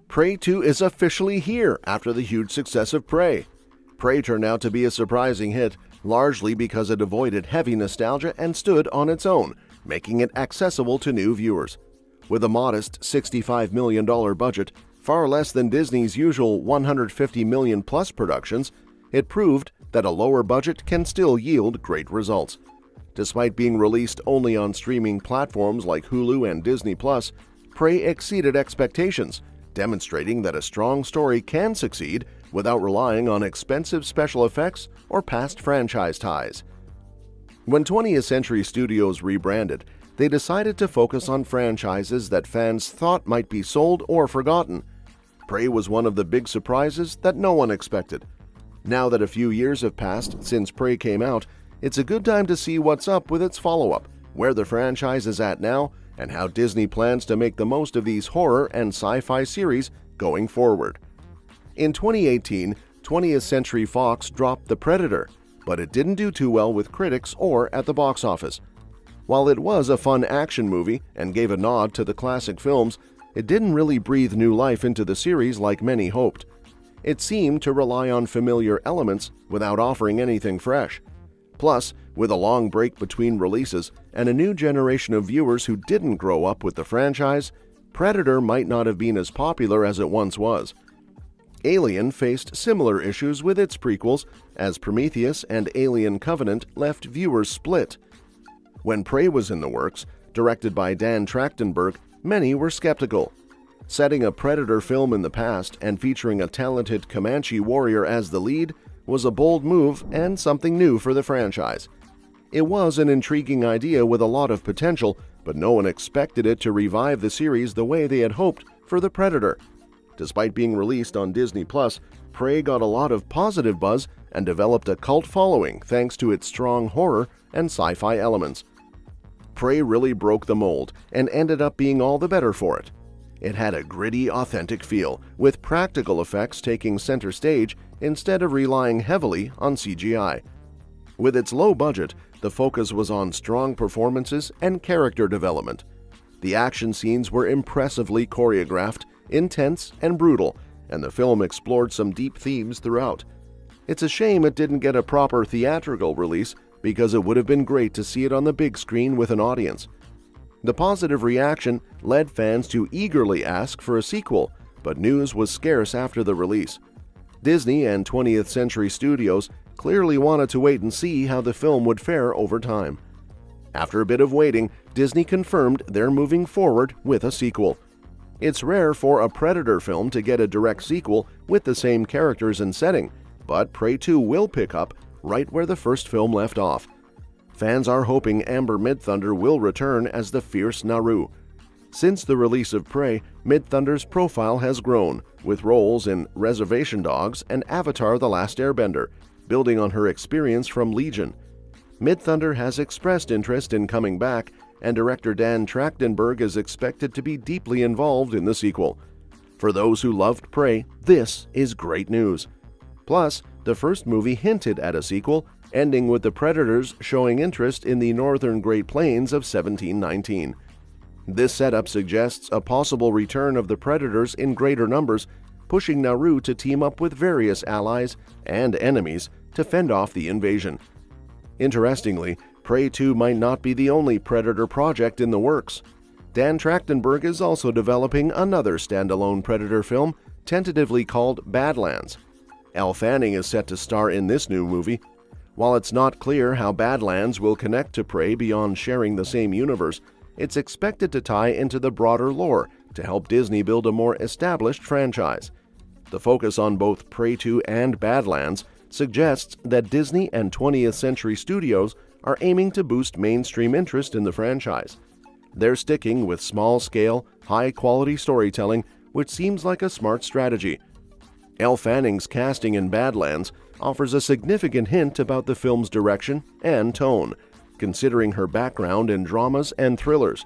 Prey 2 is officially here after the huge success of Prey. Prey turned out to be a surprising hit, largely because it avoided heavy nostalgia and stood on its own, making it accessible to new viewers. With a modest $65 million budget, far less than Disney's usual $150 million plus productions, it proved that a lower budget can still yield great results. Despite being released only on streaming platforms like Hulu and Disney+, Prey exceeded expectations, demonstrating that a strong story can succeed without relying on expensive special effects or past franchise ties. When 20th Century Studios rebranded, they decided to focus on franchises that fans thought might be sold or forgotten. Prey was one of the big surprises that no one expected. Now that a few years have passed since Prey came out, it's a good time to see what's up with its follow-up, where the franchise is at now, and how Disney plans to make the most of these horror and sci-fi series going forward. In 2018, 20th Century Fox dropped The Predator, but it didn't do too well with critics or at the box office. While it was a fun action movie and gave a nod to the classic films, it didn't really breathe new life into the series like many hoped. It seemed to rely on familiar elements without offering anything fresh. Plus, with a long break between releases and a new generation of viewers who didn't grow up with the franchise, Predator might not have been as popular as it once was. Alien faced similar issues with its prequels, as Prometheus and Alien Covenant left viewers split. When Prey was in the works, directed by Dan Trachtenberg, many were skeptical. Setting a Predator film in the past and featuring a talented Comanche warrior as the lead was a bold move and something new for the franchise. It was an intriguing idea with a lot of potential, but no one expected it to revive the series the way they had hoped for The Predator. Despite being released on Disney+, Prey got a lot of positive buzz and developed a cult following thanks to its strong horror and sci-fi elements. Prey really broke the mold and ended up being all the better for it. It had a gritty, authentic feel, with practical effects taking center stage instead of relying heavily on CGI. With its low budget, the focus was on strong performances and character development. The action scenes were impressively choreographed, intense, and brutal, and the film explored some deep themes throughout. It's a shame it didn't get a proper theatrical release, because it would have been great to see it on the big screen with an audience. The positive reaction led fans to eagerly ask for a sequel, but news was scarce after the release. Disney and 20th Century Studios clearly wanted to wait and see how the film would fare over time. After a bit of waiting, Disney confirmed they're moving forward with a sequel. It's rare for a Predator film to get a direct sequel with the same characters and setting, but Prey 2 will pick up right where the first film left off. Fans are hoping Amber Midthunder will return as the fierce Naru. Since the release of Prey, Midthunder's profile has grown, with roles in Reservation Dogs and Avatar: The Last Airbender, building on her experience from Legion. Midthunder has expressed interest in coming back, and director Dan Trachtenberg is expected to be deeply involved in the sequel. For those who loved Prey, this is great news. Plus, the first movie hinted at a sequel, ending with the Predators showing interest in the northern Great Plains of 1719. This setup suggests a possible return of the Predators in greater numbers, pushing Naru to team up with various allies and enemies to fend off the invasion. Interestingly, Prey 2 might not be the only Predator project in the works. Dan Trachtenberg is also developing another standalone Predator film, tentatively called Badlands. Elle Fanning is set to star in this new movie. While it's not clear how Badlands will connect to Prey beyond sharing the same universe, it's expected to tie into the broader lore to help Disney build a more established franchise. The focus on both Prey 2 and Badlands suggests that Disney and 20th Century Studios are aiming to boost mainstream interest in the franchise. They're sticking with small-scale, high-quality storytelling, which seems like a smart strategy. Elle Fanning's casting in Badlands offers a significant hint about the film's direction and tone, considering her background in dramas and thrillers.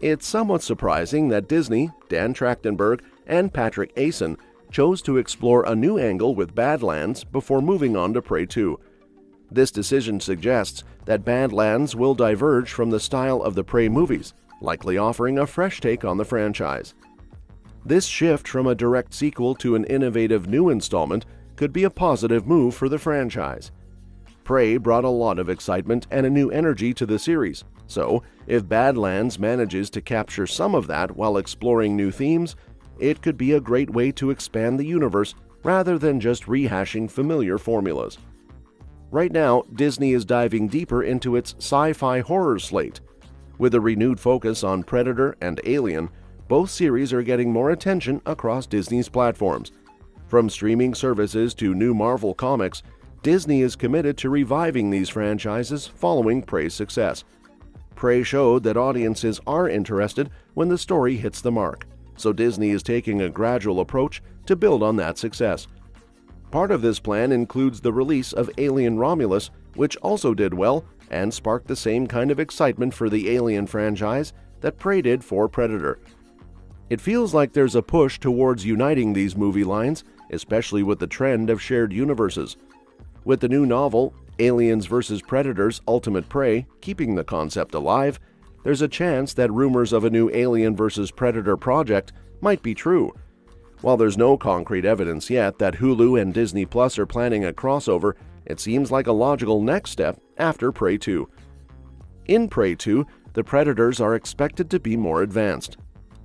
It's somewhat surprising that Disney, Dan Trachtenberg, and Patrick Asen chose to explore a new angle with Badlands before moving on to Prey 2. This decision suggests that Badlands will diverge from the style of the Prey movies, likely offering a fresh take on the franchise. This shift from a direct sequel to an innovative new installment could be a positive move for the franchise. Prey brought a lot of excitement and a new energy to the series, so if Badlands manages to capture some of that while exploring new themes, it could be a great way to expand the universe rather than just rehashing familiar formulas. Right now, Disney is diving deeper into its sci-fi horror slate. With a renewed focus on Predator and Alien, both series are getting more attention across Disney's platforms. From streaming services to new Marvel comics, Disney is committed to reviving these franchises following Prey's success. Prey showed that audiences are interested when the story hits the mark, so Disney is taking a gradual approach to build on that success. Part of this plan includes the release of Alien Romulus, which also did well and sparked the same kind of excitement for the Alien franchise that Prey did for Predator. It feels like there's a push towards uniting these movie lines, especially with the trend of shared universes. With the new novel, Aliens vs. Predators Ultimate Prey, keeping the concept alive, there's a chance that rumors of a new Alien vs. Predator project might be true. While there's no concrete evidence yet that Hulu and Disney Plus are planning a crossover, it seems like a logical next step after Prey 2. In Prey 2, the Predators are expected to be more advanced.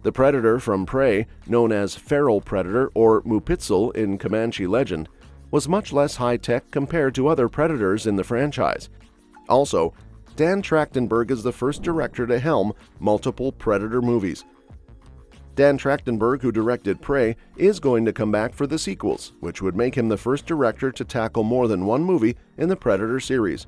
The Predator from Prey, known as Feral Predator or Mupitzal in Comanche legend, was much less high-tech compared to other Predators in the franchise. Also, Dan Trachtenberg is the first director to helm multiple Predator movies. Dan Trachtenberg, who directed Prey, is going to come back for the sequels, which would make him the first director to tackle more than one movie in the Predator series.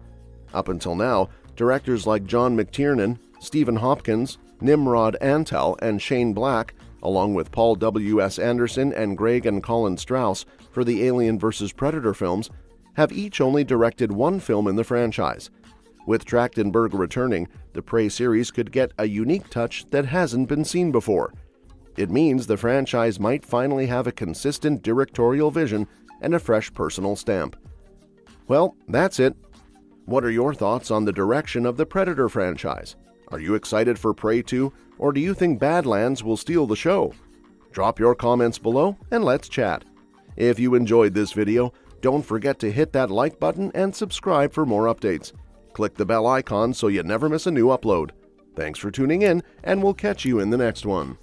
Up until now, directors like John McTiernan, Stephen Hopkins, Nimrod Antal, and Shane Black, along with Paul W.S. Anderson and Greg and Colin Strauss for the Alien vs. Predator films, have each only directed one film in the franchise. With Trachtenberg returning, the Prey series could get a unique touch that hasn't been seen before. It means the franchise might finally have a consistent directorial vision and a fresh personal stamp. Well, that's it. What are your thoughts on the direction of the Predator franchise? Are you excited for Prey 2, or do you think Badlands will steal the show? Drop your comments below and let's chat. If you enjoyed this video, don't forget to hit that like button and subscribe for more updates. Click the bell icon so you never miss a new upload. Thanks for tuning in, and we'll catch you in the next one.